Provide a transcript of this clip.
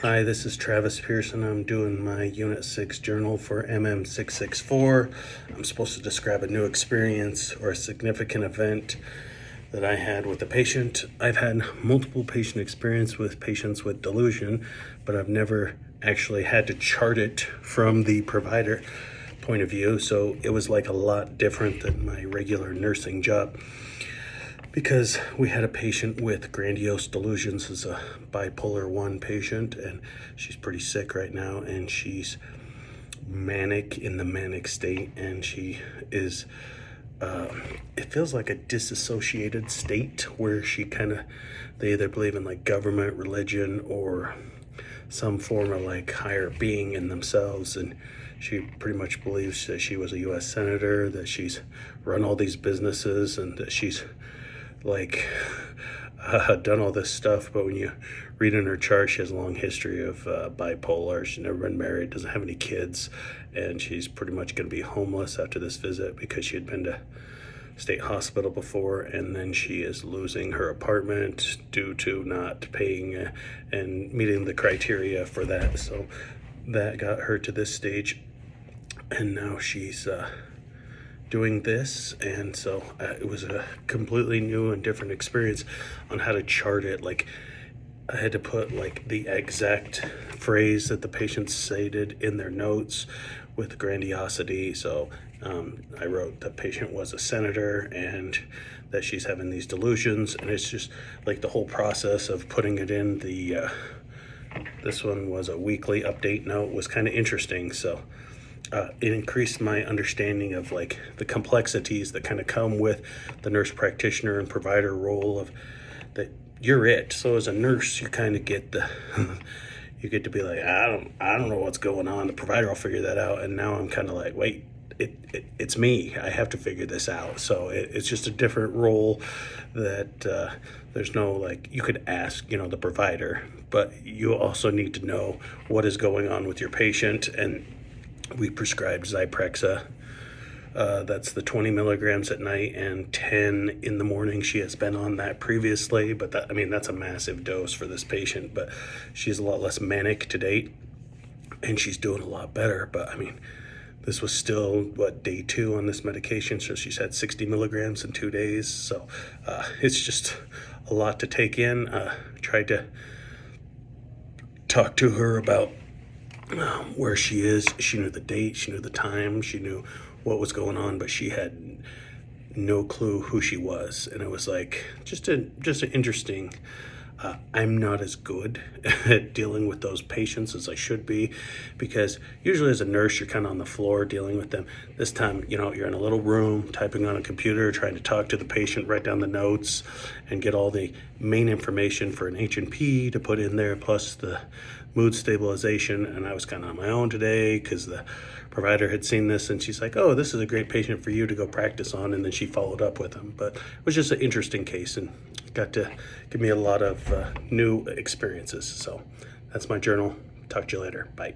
Hi, this is Travis Pearson. I'm doing my Unit 6 journal for MM664. I'm supposed to describe a new experience or a significant event that I had with a patient. I've had multiple patient experience with patients with delusion, but I've never actually had to chart it from the provider point of view, so it was like a lot different than my regular nursing job. Because we had a patient with grandiose delusions, as a bipolar 1 patient, and she's pretty sick right now, and she's manic in the manic state, and she is it feels like a disassociated state where she kind of, they either believe in like government, religion, or some form of like higher being in themselves. And she pretty much believes that she was a US senator, that she's run all these businesses, and that she's like done all this stuff. But when you read in her chart, she has a long history of bipolar. She's never been married, doesn't have any kids, and she's pretty much going to be homeless after this visit because she had been to state hospital before, and then she is losing her apartment due to not paying and meeting the criteria for that. So that got her to this stage, and now she's doing this. And so it was a completely new and different experience on how to chart it. Like, I had to put like the exact phrase that the patient stated in their notes with grandiosity. So I wrote the patient was a senator and that she's having these delusions, and it's just like the whole process of putting it in the this one was a weekly update note, was kind of interesting. So it increased my understanding of like the complexities that kind of come with the nurse practitioner and provider role of that. You're it. So as a nurse, you kind of get the you get to be like, I don't know what's going on. The provider will figure that out. And now I'm kind of like, wait, it's me. I have to figure this out. So it's just a different role that there's no like, you could ask, the provider, but you also need to know what is going on with your patient. And we prescribed Zyprexa. That's the 20 milligrams at night and 10 in the morning. She has been on that previously, but that's a massive dose for this patient, but she's a lot less manic to date and she's doing a lot better. But this was still day 2 on this medication. So she's had 60 milligrams in 2 days. So it's just a lot to take in. Tried to talk to her about where she is. She knew the date, she knew the time, she knew what was going on, but she had no clue who she was. And it was like just an interesting. I'm not as good at dealing with those patients as I should be, because usually as a nurse you're kind of on the floor dealing with them. This time, you're in a little room typing on a computer, trying to talk to the patient, write down the notes, and get all the main information for an H&P to put in there, plus the mood stabilization. And I was kind of on my own today because the provider had seen this and she's like, oh, this is a great patient for you to go practice on. And then she followed up with him. But it was just an interesting case and got to give me a lot of new experiences. So that's my journal. Talk to you later. Bye.